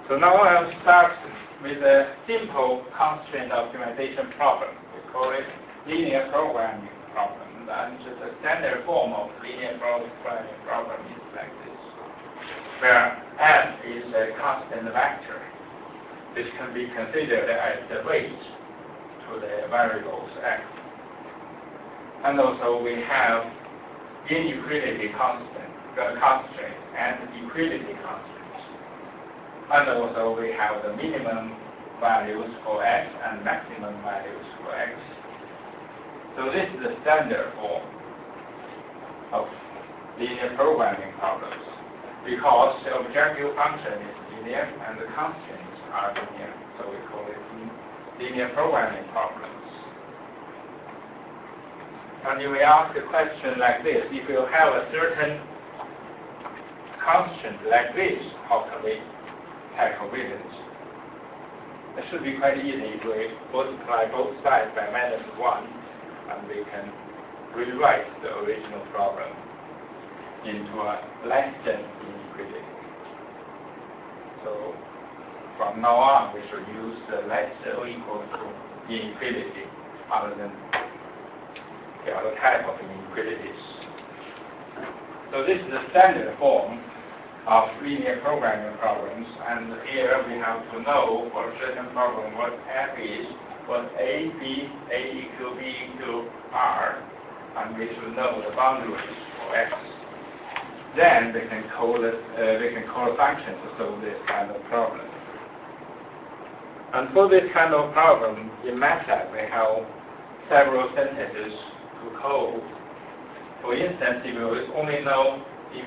So now I'll start with a simple constraint optimization problem. We call it linear programming problem. And just a standard form of linear programming problem is like this, where f is a constant vector, which can be considered as the weight to the variables x. And also we have inequality constraint and equality constraints. And also we have the minimum values for x and maximum values for x. So this is the standard form of linear programming problems, because the objective function is linear and the constraints are linear. So we call it linear programming problems. And you may ask a question like this: if you have a certain constant like this, how can we tackle with it? It should be quite easy if we multiply both sides by -1, and we can rewrite the original problem into a less than inequality. So from now on, we should use the less than or equal to inequality other than the other type of inequalities. So this is the standard form of linear programming problems, and here we have to know for a certain problem what f is, what a, b, a equal b equal r, and we should know the boundaries for x. Then we can call a function to solve this kind of problem. And for this kind of problem, in Matlab we have several sentences to code. For instance, if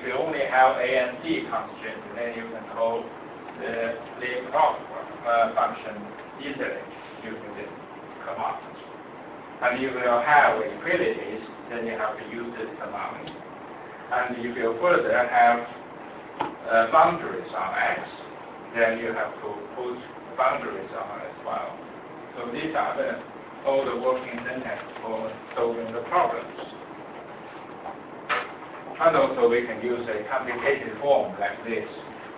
you only have a and c constraints, then you can call the leapfrog function easily using this command. And if you have equalities, then you have to use this command. And if you further have boundaries on x, then you have to put boundaries on as well. So these are all the working syntax for solving the problems. And also we can use a complicated form like this,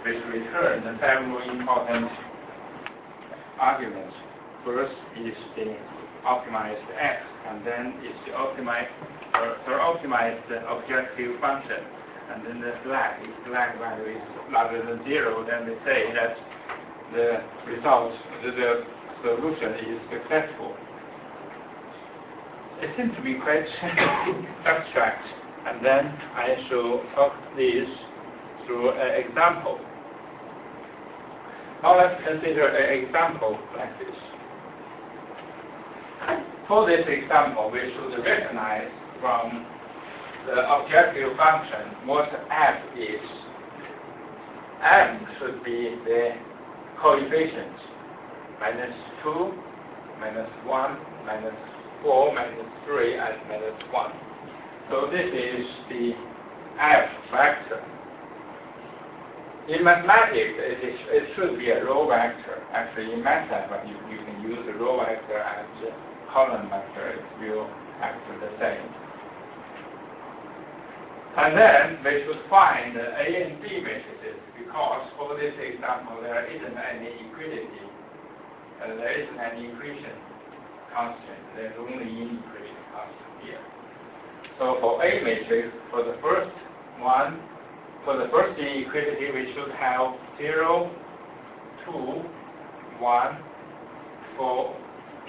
which returns several important arguments. First is the optimized x, and then is the optimized objective function. And then the flag, if flag value is larger than 0, then we say that the result, the solution is successful. It seems to be quite abstract. And then I shall talk this through an example. Now let's consider an example like this. For this example, we should recognize from the objective function what f is. M should be the coefficients, -2, -1, -4, -3, and -1. So this is the f vector. In mathematics, it should be a row vector. Actually, in Matlab, you can use the row vector as a column vector. It will act the same. And then we should find the A and B matrices, because for this example, there isn't any equality. There isn't any equation constant. There's only inequality constant here. So for A matrix, for the first one, for the first inequality, we should have 0, 2, 1, 4,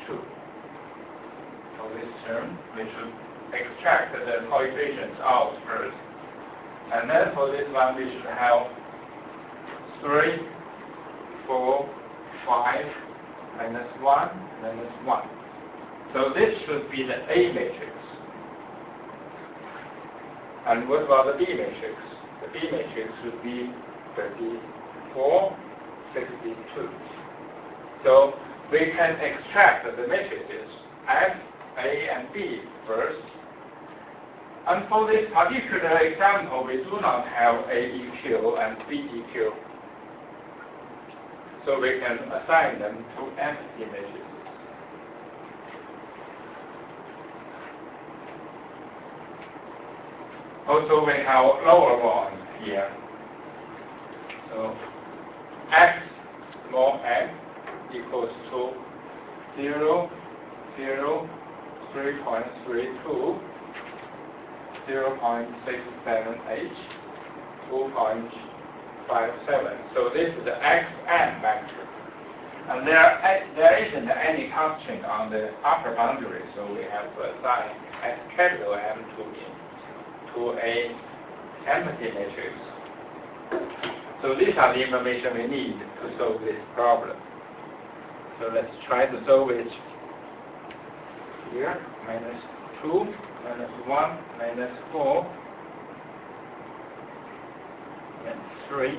2. For this term, we should extract the coefficients out first. And then for this one, we should have 3, 4, 5, -1, -1. So this should be the A matrix. And what about the B matrix? The B matrix should be 34, 62. So we can extract the matrices F, A, and B first. And for this particular example, we do not have AEQ and BEQ. So we can assign them to empty matrices. Also, we have lower bound here. So x small m equals to 0, 0, 3.32, 0.678, 2.57. So this is the xn vector. And there isn't any constraint on the upper boundary, so we have to assign S capital M to a empty matrix. So these are the information we need to solve this problem. So let's try to solve it here. Minus 2, minus 1, minus 4, and 3,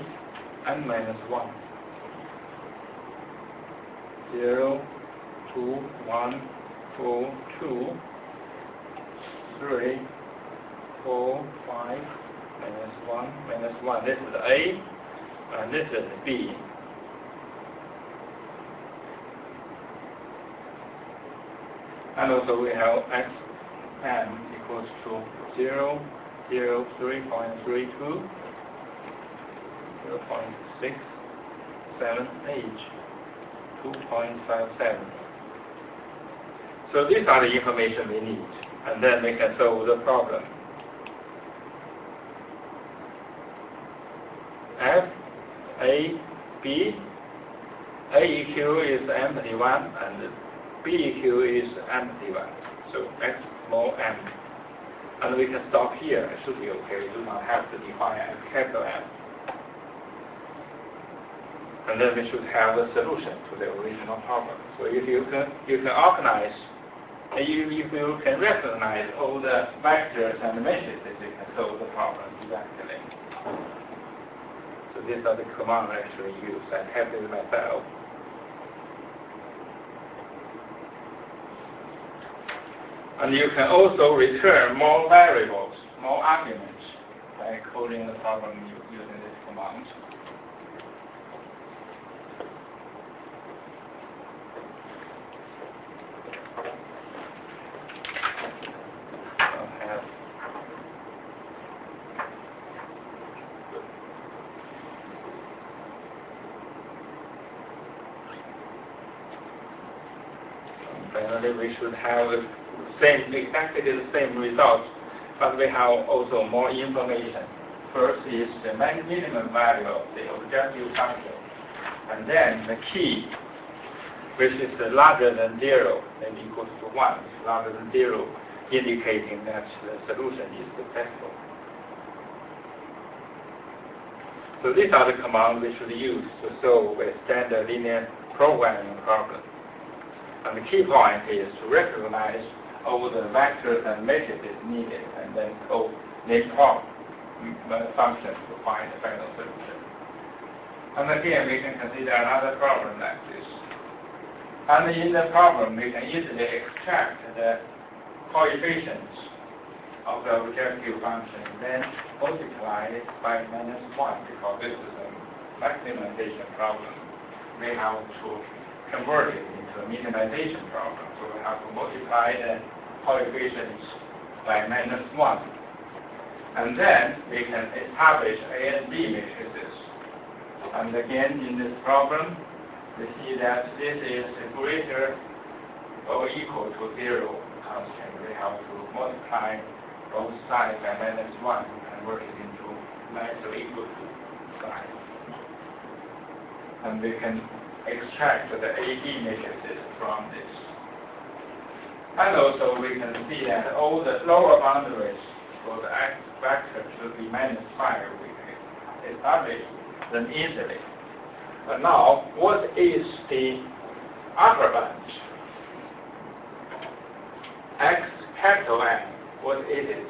and minus 1. 0, 2, 1, 4, 2, 3, 4, 5, minus 1, minus 1. This is A, and this is B. And also we have xn equals to 0, 0, 3.32, 0.678, 2.57. So these are the information we need, and then we can solve the problem. F, A, B, AEQ is empty one, and BEQ is empty one. So X small m. And we can stop here. It should be okay. We do not have to define X capital M. And then we should have a solution to the original problem. So if you can organize, if you can recognize all the vectors and matrices, you can solve the problem exactly. So these are the commands I actually use. I have it myself. And you can also return more variables, more arguments, by coding the problem using this command. Finally, we should have exactly the same result, but we have also more information. First is the minimum value of the objective function, and then the key, which is larger than 0, then equals to 1, is larger than 0, indicating that the solution is successful. So these are the commands we should use to solve a standard linear programming problem. And the key point is to recognize all the vectors and matrices needed, and then code the function to find the final solution. And again, we can consider another problem like this. And in the problem, we can easily extract the coefficients of the objective function, then multiply it by minus 1, because this is a maximization problem. We have to convert it into a minimization problem. So we have to multiply the coefficients by minus 1. And then we can establish A and B matrices. And again, in this problem, we see that this is greater or equal to 0 constant. We have to multiply both sides by minus 1 and convert it into less or equal to sign. And we can extract the AB matrices from this. And also we can see that all the lower boundaries for the X vector should be minus 5. We can establish them easily. But now, what is the upper bound? X capital M, what is it?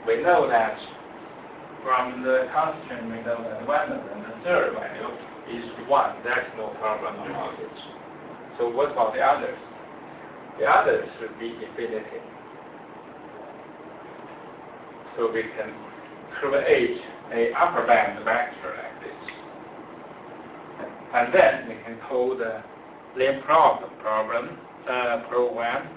We know that from the constant, we know that one of them, the third value, is 1. That's no problem about it. So what about the others? The others should be infinity. So we can create an upper bound vector like this. And then we can code the program